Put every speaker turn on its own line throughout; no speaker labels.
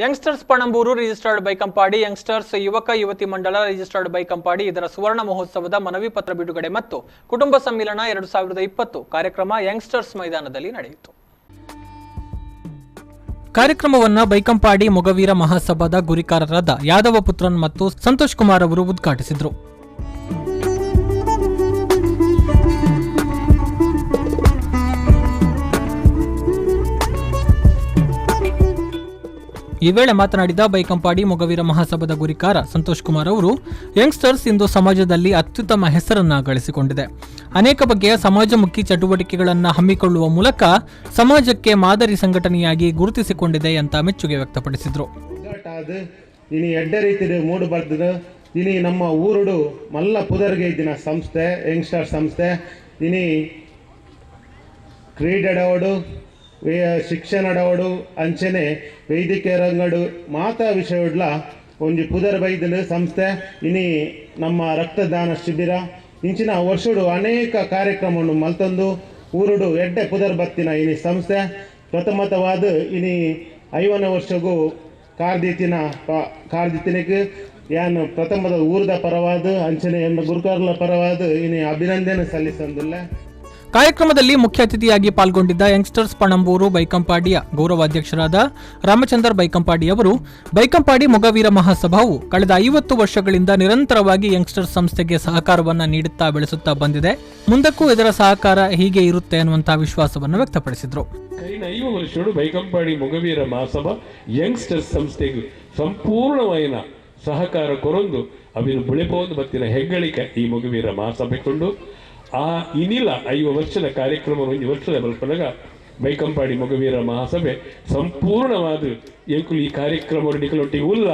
Youngsters Panambur registered by Kampadi, youngsters ಯುವಕ ಯುವತಿ ಮಂಡಲ ರಿಜಿಸ್ಟರ್ಡ್ ಬೈ ಕಂಪಾಡಿ ಇದರ ಸುವರ್ಣ ಮಹೋತ್ಸವದ ಮನವಿ ಪತ್ರ ಬಿಡುಗಡೆ ಮತ್ತು ಕುಟುಂಬ ಸಮ್ಮಿಲನ 2020 ಕಾರ್ಯಕ್ರಮ ಯಂಗ್ಸ್ಟರ್ಸ್ ಮೈದಾನದಲ್ಲಿ ನಡೆಯಿತು. ಕಾರ್ಯಕ್ರಮವನ್ನು ಬೈಕಂಪಾಡಿ ಮೊಗವೀರ ಮಹಾಸಭಾದ ಗುರಿಕಾರರಾದ ಯಾದವ ಪುತ್ರನ್ ಮತ್ತು ಸಂತೋಷ್ ಕುಮಾರ್ ಅವರು ಉದ್ಘಾಟಿಸಿದರು. ಈ ವೇಳೆ ಮಾತನಾಡಿದ ಬೈಕಂಪಾಡಿ ಮೊಗವೀರ ಮಹಾಸಭಾದ ಗುರಿಕಾರ ಸಂತೋಷ್ ಕುಮಾರ್ ಅವರು, ಯಂಗ್ಸ್ಟರ್ಸ್ ಇಂದು ಸಮಾಜದಲ್ಲಿ ಅತ್ಯುತ್ತಮ ಹೆಸರನ್ನ ಗಳಿಸಿಕೊಂಡಿದೆ. ಅನೇಕ ಬಗೆಯ ಸಮಾಜಮುಖಿ ಚಟುವಟಿಕೆಗಳನ್ನು ಹಮ್ಮಿಕೊಳ್ಳುವ ಮೂಲಕ ಸಮಾಜಕ್ಕೆ ಮಾದರಿ ಸಂಘಟನೆಯಾಗಿ ಗುರುತಿಸಿಕೊಂಡಿದೆ ಅಂತ ಮೆಚ್ಚುಗೆ ವ್ಯಕ್ತಪಡಿಸಿದರು.
ಇನಿ ಎಡ್ಡ ರೀತಿ ಮೂಡು ಬರ್ದು ಇನಿ ನಮ್ಮ ಊರುಡು ಮಲ್ಲ ಪುದರ್ಗೆ ಇದ್ದಿನ ಸಂಸ್ಥೆ ಯಂಗ್ಸ್ಟರ್ ಸಂಸ್ಥೆ ಇನಿ ಕ್ರೀಡೆಡವಡು ಶಿಕ್ಷಣಡವಡು ಅಂಚನೆ ವೈದ್ಯಕೀಯ ರಂಗಡು ಮಾತಾ ವಿಷಯಡ್ಲ ಒಂಜಿ ಪುದರ್ ಬೈದ ಸಂಸ್ಥೆ ಇನಿ ನಮ್ಮ ರಕ್ತದಾನ ಶಿಬಿರ ಇಂಚಿನ ವರ್ಷಡು ಅನೇಕ ಕಾರ್ಯಕ್ರಮವನ್ನು ಮಲ್ತಂದು ಊರುಡು ಎಡ್ಡೆ ಪುದರ್ ಬತ್ತಿನ ಇನಿ ಸಂಸ್ಥೆ ಪ್ರಥಮತವಾದ ಇನಿ 50 ವರ್ಷಗೂ ಕಾರ್ದಿತ್ತಿನಕ್ಕೆ ಯಾನು ಪ್ರಥಮದ ಊರದ ಪರವಾದ ಅಂಚನೆ ಗುರುಕಾರ್ಲ ಪರವಾದ ಇನಿ ಅಭಿನಂದನೆ ಸಲ್ಲಿಸಂದಿಲ್ಲ.
ಕಾರ್ಯಕ್ರಮದಲ್ಲಿ ಮುಖ್ಯ ಅತಿಥಿಯಾಗಿ ಪಾಲ್ಗೊಂಡಿದ್ದ ಯಂಗ್ಸ್ಟರ್ಸ್ ಪಣಂಬೂರು ಬೈಕಂಪಾಡಿಯ ಗೌರವಾಧ್ಯಕ್ಷರಾದ ರಾಮಚಂದರ್ ಬೈಕಂಪಾಡಿ ಅವರು, ಬೈಕಂಪಾಡಿ ಮೊಗವೀರ ಮಹಾಸಭಾವು ಕಳೆದ 50 ವರ್ಷಗಳಿಂದ ನಿರಂತರವಾಗಿ ಯಂಗ್ಸ್ಟರ್ಸ್ ಸಂಸ್ಥೆಗೆ ಸಹಕಾರವನ್ನು ನೀಡುತ್ತಾ ಬೆಳೆಸುತ್ತಾ ಬಂದಿದೆ. ಮುಂದಕ್ಕೂ ಇದರ ಸಹಕಾರ ಹೀಗೆ ಇರುತ್ತೆ ಅನ್ನುವಂತಹ ವಿಶ್ವಾಸವನ್ನು ವ್ಯಕ್ತಪಡಿಸಿದರು.
ಕಳೆದ 5 ವರ್ಷಗಳು ಬೈಕಂಪಾಡಿ ಮೊಗವೀರ ಮಹಾಸಭಾ ಯಂಗ್ಸ್ಟರ್ಸ್ ಸಂಸ್ಥೆಗೆ ಸಂಪೂರ್ಣವಾದ ಸಹಕಾರ ಕೊರೊಂದು ಅವಿನ ಬುಳೆಪೋದು ಬತ್ತಿನ ಹೆಗ್ಗಳಿಕೆ ಈ ಮೊಗವೀರ ಮಹಾಸಭೆ ಕೊಂಡು ಆ ಇನ್ನಿಲ್ಲ 5 ವರ್ಷದ ಕಾರ್ಯಕ್ರಮ 1 ವರ್ಷದ ಬಲ್ಪನಾಗ ಬೈಕಂಪಾಡಿ ಮೊಗವೀರ ಮಹಾಸಭೆ ಸಂಪೂರ್ಣವಾದ ಏಕುಲು ಈ ಕಾರ್ಯಕ್ರಮ ನಿಕಲೊಟ್ಟಿಗೆ ಉಲ್ಲ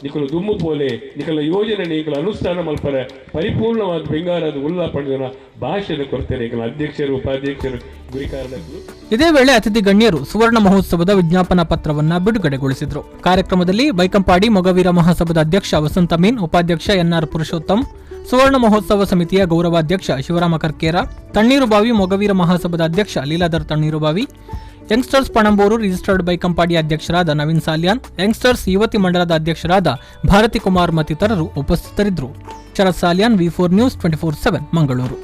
ನಿಕಲು ದುಮ್ಮು ಪೋಲೆ ನಿಕಲ ಯೋಜನೆ ನಿಕಲ ಅನುಷ್ಠಾನ ಮಲ್ಪರ ಪರಿಪೂರ್ಣವಾದ ಬೆಂಗಾರದ ಉಲ್ಲ ಪಡೆದ ಭಾಷೆದ ಕೊಡ್ತಾರೆ ಅಧ್ಯಕ್ಷರು ಉಪಾಧ್ಯಕ್ಷರು ಗುರಿಕಾರರು.
ಇದೇ ವೇಳೆ ಅತಿಥಿ ಗಣ್ಯರು ಸುವರ್ಣ ಮಹೋತ್ಸವದ ವಿಜ್ಞಾಪನಾ ಪತ್ರವನ್ನ ಬಿಡುಗಡೆಗೊಳಿಸಿದರು. ಕಾರ್ಯಕ್ರಮದಲ್ಲಿ ಬೈಕಂಪಾಡಿ ಮೊಗವೀರ ಮಹಾಸಭಾದ ಅಧ್ಯಕ್ಷ ವಸಂತ ಮೀನ್, ಉಪಾಧ್ಯಕ್ಷ ಎನ್ಆರ್ ಪುರುಷೋತ್ತಮ್, ಸುವರ್ಣ ಮಹೋತ್ಸವ ಸಮಿತಿಯ ಗೌರವಾಧ್ಯಕ್ಷ ಶಿವರಾಮ ಕರ್ಕೇರ, ತಣ್ಣೀರುಬಾವಿ ಮೊಗವೀರ ಮಹಾಸಭಾದ ಅಧ್ಯಕ್ಷ ಲೀಲಾಧರ್ ತಣ್ಣೀರುಬಾವಿ, ಯಂಗ್ಸ್ಟರ್ಸ್ ಪಣಂಬೂರು ರಿಜಿಸ್ಟರ್ಡ್ ಬೈಕಂಪಾಡಿ ಅಧ್ಯಕ್ಷರಾದ ನವೀನ್ ಸಾಲ್ಯಾನ್, ಯಂಗ್ಸ್ಟರ್ಸ್ ಯುವತಿ ಮಂಡಲದ ಅಧ್ಯಕ್ಷರಾದ ಭಾರತಿ ಕುಮಾರ್ ಮತ್ತಿತರರು ಉಪಸ್ಥಿತರಿದ್ದರು. ಶರತ್ ಸಾಲ್ಯಾನ್, V4 ನ್ಯೂಸ್ 24/7 ಮಂಗಳೂರು.